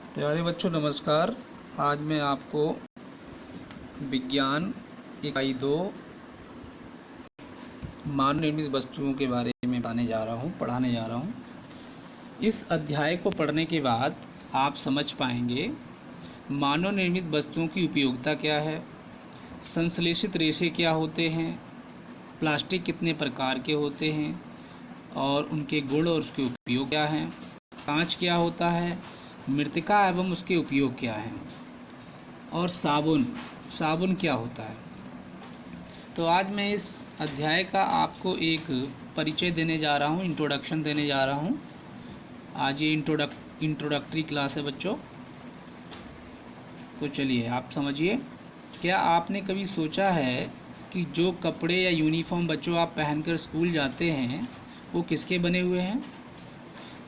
प्यारे बच्चों नमस्कार। आज मैं आपको विज्ञान इकाई 2 मानव निर्मित वस्तुओं के बारे में पढ़ाने जा रहा हूँ। इस अध्याय को पढ़ने के बाद आप समझ पाएंगे मानव निर्मित वस्तुओं की उपयोगिता क्या है, संश्लेषित रेशे क्या होते हैं, प्लास्टिक कितने प्रकार के होते हैं और उनके गुण और उसके उपयोग क्या हैं, कांच क्या होता है, मृत्तिका एवं उसके उपयोग क्या हैं, और साबुन क्या होता है। तो आज मैं इस अध्याय का आपको एक परिचय देने जा रहा हूँ, इंट्रोडक्शन देने जा रहा हूँ। आज ये इंट्रोडक्टरी क्लास है बच्चों। तो चलिए आप समझिए, क्या आपने कभी सोचा है कि जो कपड़े या यूनिफॉर्म बच्चों आप पहनकर स्कूल जाते हैं वो किसके बने हुए हैं?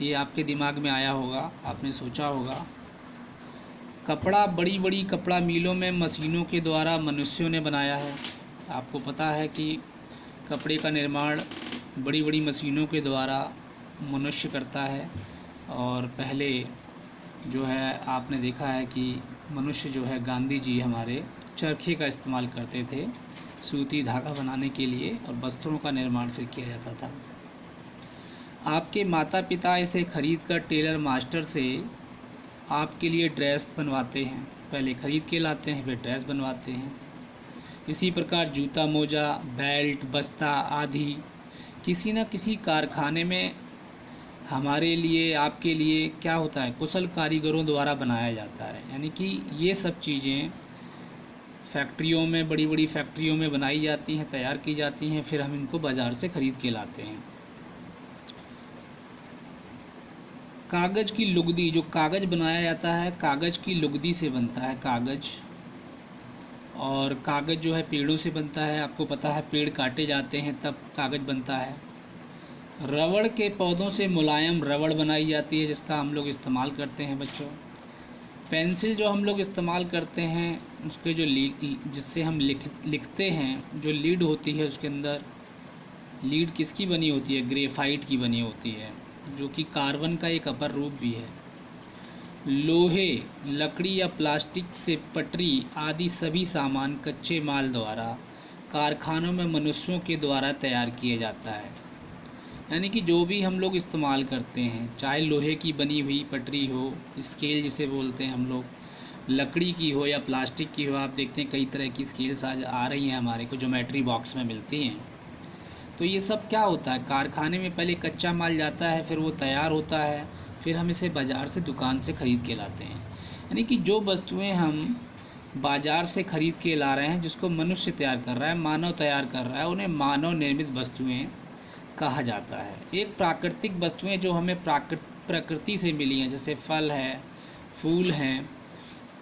ये आपके दिमाग में आया होगा, आपने सोचा होगा। कपड़ा बड़ी बड़ी कपड़ा मिलों में मशीनों के द्वारा मनुष्यों ने बनाया है। आपको पता है कि कपड़े का निर्माण बड़ी बड़ी मशीनों के द्वारा मनुष्य करता है। और पहले जो है आपने देखा है कि मनुष्य जो है, गांधी जी हमारे चरखे का इस्तेमाल करते थे सूती धागा बनाने के लिए, और वस्त्रों का निर्माण फिर किया जाता था। आपके माता पिता इसे खरीदकर टेलर मास्टर से आपके लिए ड्रेस बनवाते हैं। पहले ख़रीद के लाते हैं, फिर ड्रेस बनवाते हैं। इसी प्रकार जूता, मोजा, बेल्ट, बस्ता आदि किसी न किसी कारखाने में हमारे लिए, आपके लिए क्या होता है, कुशल कारीगरों द्वारा बनाया जाता है। यानी कि ये सब चीज़ें फैक्ट्रियों में, बड़ी बड़ी फैक्ट्रियों में बनाई जाती हैं, तैयार की जाती हैं, फिर हम इनको बाज़ार से ख़रीद के लाते हैं। कागज़ की लुगदी, जो कागज़ बनाया जाता है कागज़ की लुगदी से बनता है कागज़। और कागज़ जो है पेड़ों से बनता है। आपको पता है पेड़ काटे जाते हैं तब कागज़ बनता है। रबड़ के पौधों से मुलायम रबड़ बनाई जाती है जिसका हम लोग इस्तेमाल करते हैं बच्चों। पेंसिल जो हम लोग इस्तेमाल करते हैं उसके जो जिससे हम लिखते हैं, जो लीड होती है उसके अंदर, लीड किसकी बनी होती है? ग्रेफाइट की बनी होती है, जो कि कार्बन का एक अपर रूप भी है। लोहे, लकड़ी या प्लास्टिक से पटरी आदि सभी सामान कच्चे माल द्वारा कारखानों में मनुष्यों के द्वारा तैयार किया जाता है। यानी कि जो भी हम लोग इस्तेमाल करते हैं, चाहे लोहे की बनी हुई पटरी हो, स्केल जिसे बोलते हैं हम लोग, लकड़ी की हो या प्लास्टिक की हो। आप देखते हैं कई तरह की स्केल्स आज आ रही हैं हमारे को, ज्योमेट्री बॉक्स में मिलती हैं। तो ये सब क्या होता है, कारखाने में पहले कच्चा माल जाता है, फिर वो तैयार होता है, फिर हम इसे बाज़ार से, दुकान से ख़रीद के लाते हैं। यानी कि जो वस्तुएं हम बाज़ार से ख़रीद के ला रहे हैं, जिसको मनुष्य तैयार कर रहा है, मानव तैयार कर रहा है, उन्हें मानव निर्मित वस्तुएं कहा जाता है। एक प्राकृतिक वस्तुएं जो हमें प्रकृति से मिली हैं, जैसे फल है, फूल हैं,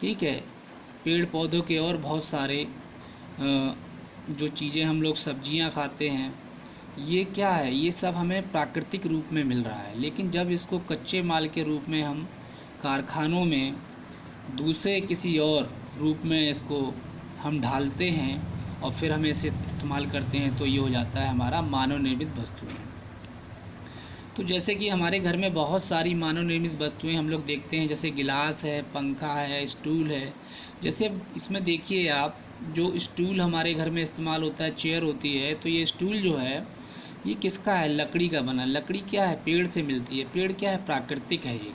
ठीक है, पेड़ पौधों के और बहुत सारे जो चीज़ें हम लोग सब्जियां खाते हैं, ये क्या है, ये सब हमें प्राकृतिक रूप में मिल रहा है। लेकिन जब इसको कच्चे माल के रूप में हम कारखानों में दूसरे किसी और रूप में इसको हम ढालते हैं और फिर हम इसे इस्तेमाल करते हैं, तो ये हो जाता है हमारा मानव निर्मित वस्तुएं। तो जैसे कि हमारे घर में बहुत सारी मानव निर्मित वस्तुएं हम लोग देखते हैं, जैसे गिलास है, पंखा है, स्टूल है। जैसे इसमें देखिए आप, जो स्टूल हमारे घर में इस्तेमाल होता है, चेयर होती है, तो ये स्टूल जो है ये किसका है? लकड़ी का बना। लकड़ी क्या है? पेड़ से मिलती है। पेड़ क्या है? प्राकृतिक है, ये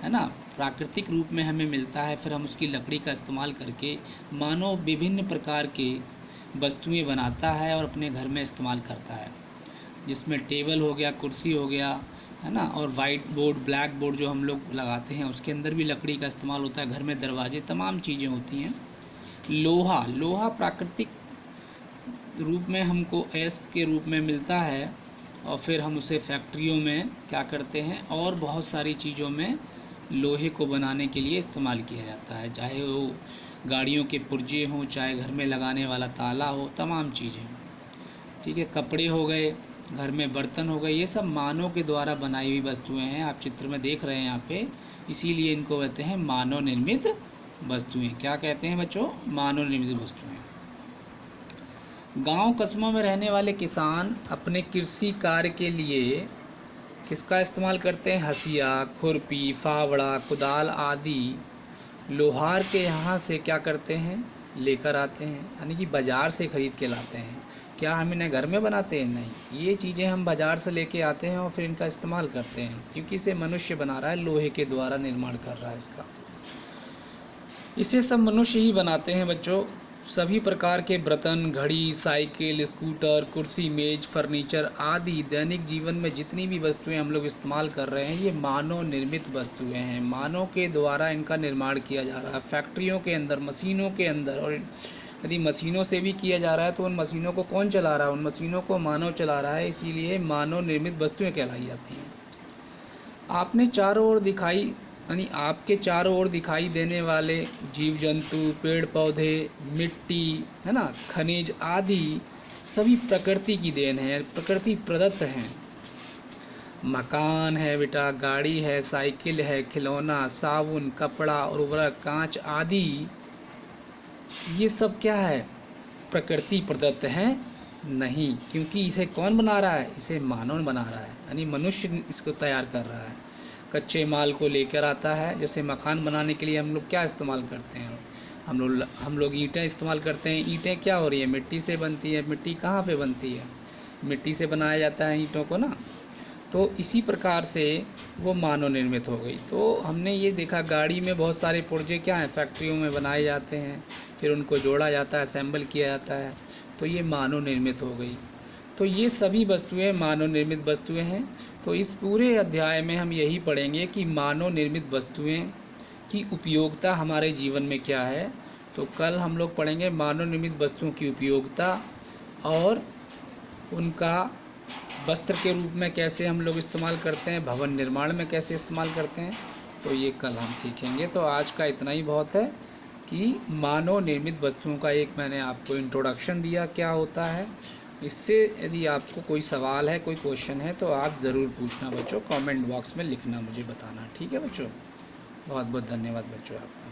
है ना, प्राकृतिक रूप में हमें मिलता है। फिर हम उसकी लकड़ी का इस्तेमाल करके मानव विभिन्न प्रकार के वस्तुएं बनाता है और अपने घर में इस्तेमाल करता है, जिसमें टेबल हो गया, कुर्सी हो गया, है ना, और वाइट बोर्ड, ब्लैक बोर्ड जो हम लोग लगाते हैं उसके अंदर भी लकड़ी का इस्तेमाल होता है। घर में दरवाजे, तमाम चीज़ें होती हैं। लोहा प्राकृतिक रूप में हमको एस के रूप में मिलता है, और फिर हम उसे फैक्ट्रियों में क्या करते हैं, और बहुत सारी चीज़ों में लोहे को बनाने के लिए इस्तेमाल किया जाता है, चाहे वो गाड़ियों के पुर्जे हों, चाहे घर में लगाने वाला ताला हो, तमाम चीज़ें, ठीक है। कपड़े हो गए, घर में बर्तन हो गए, ये सब मानव के द्वारा बनाई हुई वस्तुएं हैं। आप चित्र में देख रहे हैं यहाँ पे, इसीलिए इनको कहते हैं मानव निर्मित वस्तुएं। क्या कहते हैं बच्चों? मानव निर्मित वस्तुएं। गांव कस्बों में रहने वाले किसान अपने कृषि कार्य के लिए किसका इस्तेमाल करते हैं? हसिया, खुरपी, फावड़ा, कुदाल आदि लोहार के यहाँ से क्या करते हैं? लेकर आते हैं, यानी कि बाज़ार से ख़रीद के लाते हैं। क्या हम इन्हें घर में बनाते हैं? नहीं, ये चीज़ें हम बाज़ार से लेके आते हैं और फिर इनका इस्तेमाल करते हैं, क्योंकि इसे मनुष्य बना रहा है, लोहे के द्वारा निर्माण कर रहा है इसका। इसे सब मनुष्य ही बनाते हैं बच्चों। सभी प्रकार के बर्तन, घड़ी, साइकिल, स्कूटर, कुर्सी, मेज, फर्नीचर आदि दैनिक जीवन में जितनी भी वस्तुएं हम लोग इस्तेमाल कर रहे हैं, ये मानव निर्मित वस्तुएं हैं। मानव के द्वारा इनका निर्माण किया जा रहा है, फैक्ट्रियों के अंदर, मशीनों के अंदर। और यदि मशीनों से भी किया जा रहा है तो उन मशीनों को कौन चला रहा है? उन मशीनों को मानव चला रहा है, इसीलिए मानव निर्मित वस्तुएं कहलाई जाती हैं। आपने चारों ओर दिखाई यानी आपके चारों ओर दिखाई देने वाले जीव जंतु, पेड़ पौधे, मिट्टी, है ना, खनिज आदि सभी प्रकृति की देन है, प्रकृति प्रदत्त हैं। मकान है बेटा, गाड़ी है, साइकिल है, खिलौना, साबुन, कपड़ा, उर्वरक, कांच आदि ये सब क्या है? प्रकृति प्रदत्त हैं? नहीं, क्योंकि इसे कौन बना रहा है? इसे मानव बना रहा है, यानी मनुष्य इसको तैयार कर रहा है। कच्चे माल को लेकर आता है, जैसे मकान बनाने के लिए हम लोग क्या इस्तेमाल करते हैं? हम लोग ईंटें इस्तेमाल करते हैं। ईंटें क्या हो रही है? मिट्टी से बनती है। मिट्टी कहाँ पे बनती है? मिट्टी से बनाया जाता है ईंटों को ना। तो इसी प्रकार से वो मानव निर्मित हो गई। तो हमने ये देखा गाड़ी में बहुत सारे पुर्जे क्या हैं? फैक्ट्रियों में बनाए जाते हैं, फिर उनको जोड़ा जाता है, असेंबल किया जाता है, तो ये मानव निर्मित हो गई। तो ये सभी वस्तुएं मानव निर्मित वस्तुएं हैं। तो इस पूरे अध्याय में हम यही पढ़ेंगे कि मानव निर्मित वस्तुएं की उपयोगिता हमारे जीवन में क्या है। तो कल हम लोग पढ़ेंगे मानव निर्मित वस्तुओं की उपयोगिता और उनका वस्त्र के रूप में कैसे हम लोग इस्तेमाल करते हैं, भवन निर्माण में कैसे इस्तेमाल करते हैं, तो ये कल हम सीखेंगे। तो आज का इतना ही बहुत है कि मानव निर्मित वस्तुओं का एक मैंने आपको इंट्रोडक्शन दिया क्या होता है। इससे यदि आपको कोई सवाल है, कोई क्वेश्चन है, तो आप ज़रूर पूछना बच्चों, कमेंट बॉक्स में लिखना, मुझे बताना। ठीक है बच्चों, बहुत बहुत धन्यवाद बच्चों आपका।